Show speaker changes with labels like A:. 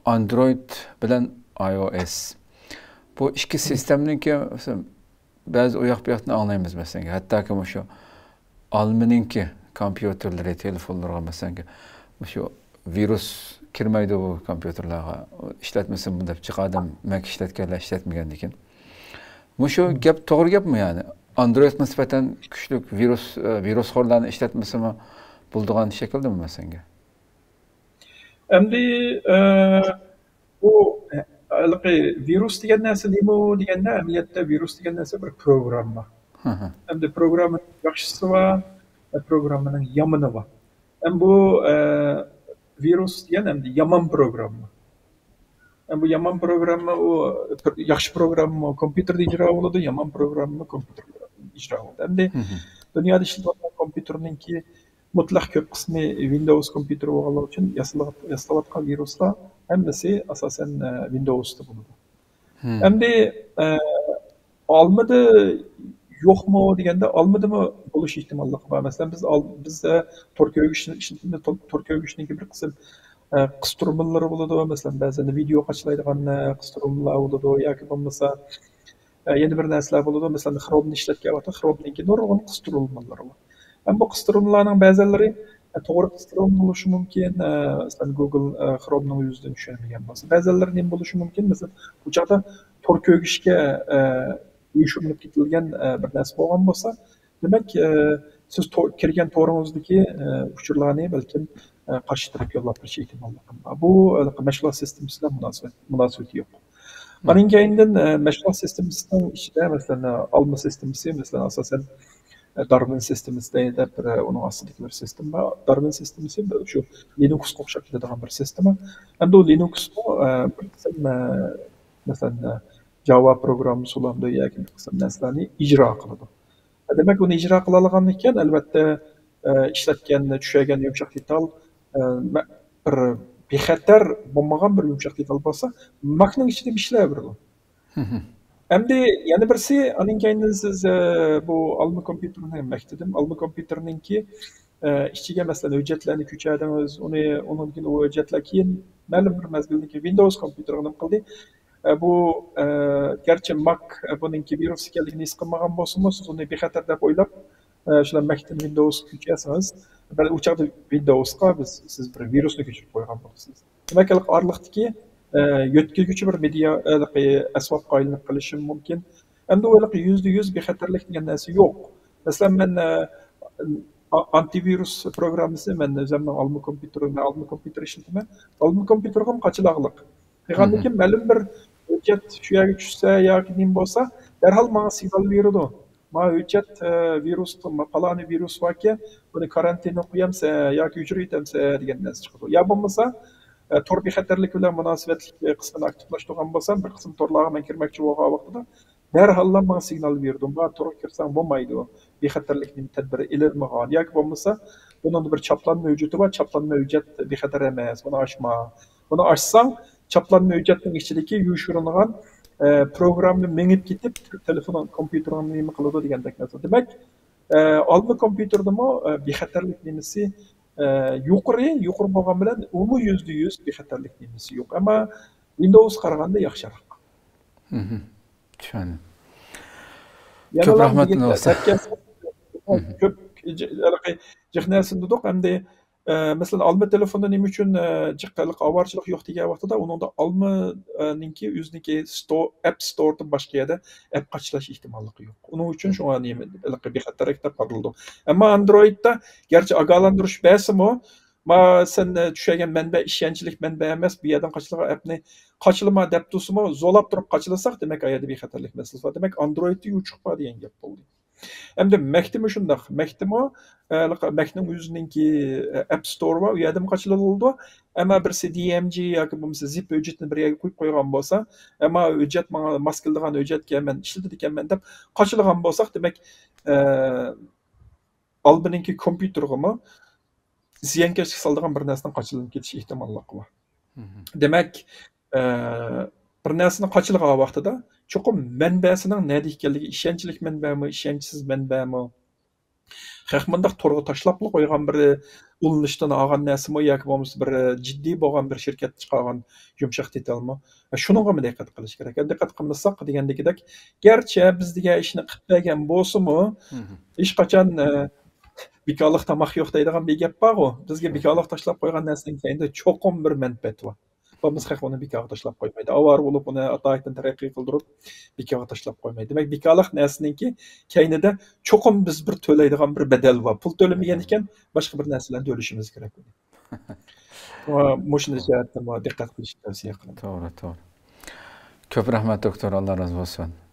A: Android bilan iOS. Bu ikki sistemninki ba'zi u yoq bu yoqni anglaymiz masalan. Hattoki shu Almaninki kompyuterlari, telefonlarga masalan shu virus kirmaydi bu kompyuterlarga. İşletmesin bunda chiqadim, Mac ishlatganlar ishlatmagan ekan. Shu gap to'g'ri gapmi yani? Android nisbatan kuchli virusxo'rlarni ishlatmasimi bo'ladigan shakldami masalan?
B: Endi bu virus degan narsa nima deganda amaliyotda virus degan narsa bir programma. Endi programmaning yaxshisi va programmaning yomoni bor. Endi bu virus degan endi yomon programma. Bu yomon programma u yaxshi programma kompyuterda ijro bo'ladi, yomon programma kompyuterda ijro bo'ladi. Endi dunyoda ishlayotgan kompyuterninki mutlaq ko'p qismi Windows kompyuteri bo'lganligi uchun yasalayotgan viruslar hammasi asosan Windowsda bo'ladi. Endi olmadi yo'qmi deganda olmadimi bo'lish ehtimolligi bor. Masalan biz Torko'gishning bir qism qisturmalar bo'ladi. Masalan ba'zan video qachlaydigan qisturmalar bo'ladi yoki bo'lmasa yana bir narsalar bo'ladi. Masalan Chrome'ni ishlatgan Chrome'ningki nurg'un qisturmalar bor. Bu qisturmalarning ba'zilari to'g'ri qisturma bo'lishi mumkin. Masalan Google Chrome'ning o'zidan tushunmagan bo'lsa, ba'zilari nima bo'lishi mumkin? Masalan, bu chaqda Torko'gishga uyushtirilib ketilgan bir narsa bo'lgan bo'lsa, demak siz kirgan to'ringizdagi uchurlarni balkim qarshi taraf yo'llab berish ehtimoli bor. Bu mashg'ulot sistemi bilan munosabati yo'q. Buning keyindan mashg'ulot sistemasining ichida masalan Alma sistemasi, masalan asosan Darwin sistemasi deb uning ostidagi bir sistem bor. Darwin sistemasi shu Linuxga o'xshab ketadigan bir sistema. Endi Linux bir qism masalan Java programma usulida yoki bir qism narsalarni ijro qiladi. Demak, uni ijro qila olgan ekan, albatta ishlatgan, tushagan yumshoq detal bir bexatar bo'lmagan bir yumshoq detal bo'lsa, Macning ichida ishlayveradi. Endi yana birisi, aning keyindan siz bu Alma kompyuterini maktadim. Alma kompyuterningki ichiga masalan hujjatlarni ko'chadingiz, undan keyin u hujjatlar keyin ma'lum bir mazgildan keyin Windows kompyuterga nima qildi? Bu garchi Mac buningki virus ekanligini his qilmagan bo'lsa-mu, siz uni bexatar deb o'ylab, shular Macdan Windows ko'chirsangiz, bal u chaqda Windowsga siz bir virusni ko'chirib qo'ygan bo'lasiz. Demak, orliqdagi yo'tkazuvchi bir media asbobga aylanib qolishi mumkin. Endi u %100 bexatarlik degan narsa yo'q. Masalan, men antivirus programmasi men o'zimning Alma kompyuter ishlataman. Alma kompyuterga qachilaqliq. Qilgandan keyin ma'lum bir hujjat shu yerga tushsa yoki nima bo'lsa, darhol menga signal beradi. Men hujjat virus, faloni virus borki, buni karantinga qo'yamsa yoki o'chirib yetamsa degan narsa chiqadi. Ya bo'lmasa, tor bexatarlik bilan munosabatli qismini aktivlashtirgan bo'lsam, bir qism torlarga men kirmoqchi bo'lgan vaqtida darhol menga signal berdi. Men to'g'ri kirsam bo'lmaydi. Bexatarlikning tadbiri ilirmagan yoki bo'lmasa, buningda bir chaplanma hujjati bor, chaplanma hujjat bexatar emas. Buni ochma. Buni ochsang, chaplanma hujjatning ichidagi yushirilgan programni mengib ketib, telefon kompyuterini nima qiladi degandek narsa. Demak, Alma kompyuterdami bexatarlik nimasi yuqori bo'lgan bilan umumiy %100 bexatarlik nimasi yo'q. Ammo Windows qaraganda yaxshiroq.
A: Tushundim.
B: Ko'p rahmat. Ko'p jihnasini dedik, hamda masalan Alma telefonda nima uchun jiqqanlik avorchilik yo'q degan vaqtida uningda Almaninki o'ziniki App Store'dan boshqa yerda app qachlash ehtimolligi yo'q. Uning uchun shunga nima bexatarlik deb qaraldi. Ammo Androidda garchi ogohlantirish bersimi, sen tushagan manba ishonchlik manba emas, bu yerdan qachilgan appni qachilma deb tursimi, zo'lab turib qachilasak, demak ayada bexatarlik masalasi bor. Demak Androidda yuchiq bor degan gap bo'ldi. Endi Mac'dimi shundoq. Mac'ning o'ziningki App Store bor, u yerda ham qachiladi. Ammo bir DMG yoki bo'lmasa zip hujjatni bir yerga qo'yib qo'ygan bo'lsa, ammo hujjat menga mos keladigan hujjatga men ishlatadiganman deb qachilgan bo'lsak, demak Almaninki kompyuterga ziyonkashlik soladigan bir narsadan qachilinib ketish ehtimolligi bor. Demak, bir narsani qachilgan vaqtida cho'qim manbasining nima ekanligi, ishonchlik manbami, ishonchsiz manbami Хәк мындак торга ташлап койган бер улыныштан алган нәрсеме яки болмаса бер җитди булган бер şirket чыгарган йомшак детальме. Шуныңга мы диккәт кылыш кирәк. Диккәт кылмасак дигәндәгедәк, гәрчә без дигән эшне кылып бергән булсымы, һеч качан бикалык тамак юк дигән бер гәп бар у. Безгә бикалык ташлап койган нәрсәнең кәйнендә чокым бер мәнфәәт бар. Biz хәк аны бикалык ташлап коймайды. Авар булып аны атайдан тараккый кылдырып, бикалык ташлап коймайды. Демәк, бикалык нәрсәнеңки кәйнендә чокым biz bir төләйдиган bir бәдәл бар. Пул төләмәгән икән, башка бер нәрсәләрне төлешimiz кирәк. Мошны җәһәттән диккәт кылышны тәвсия кылам.
A: To'g'ri, to'g'ri. Ko'p rahmat doktor, Alloh razı olsun.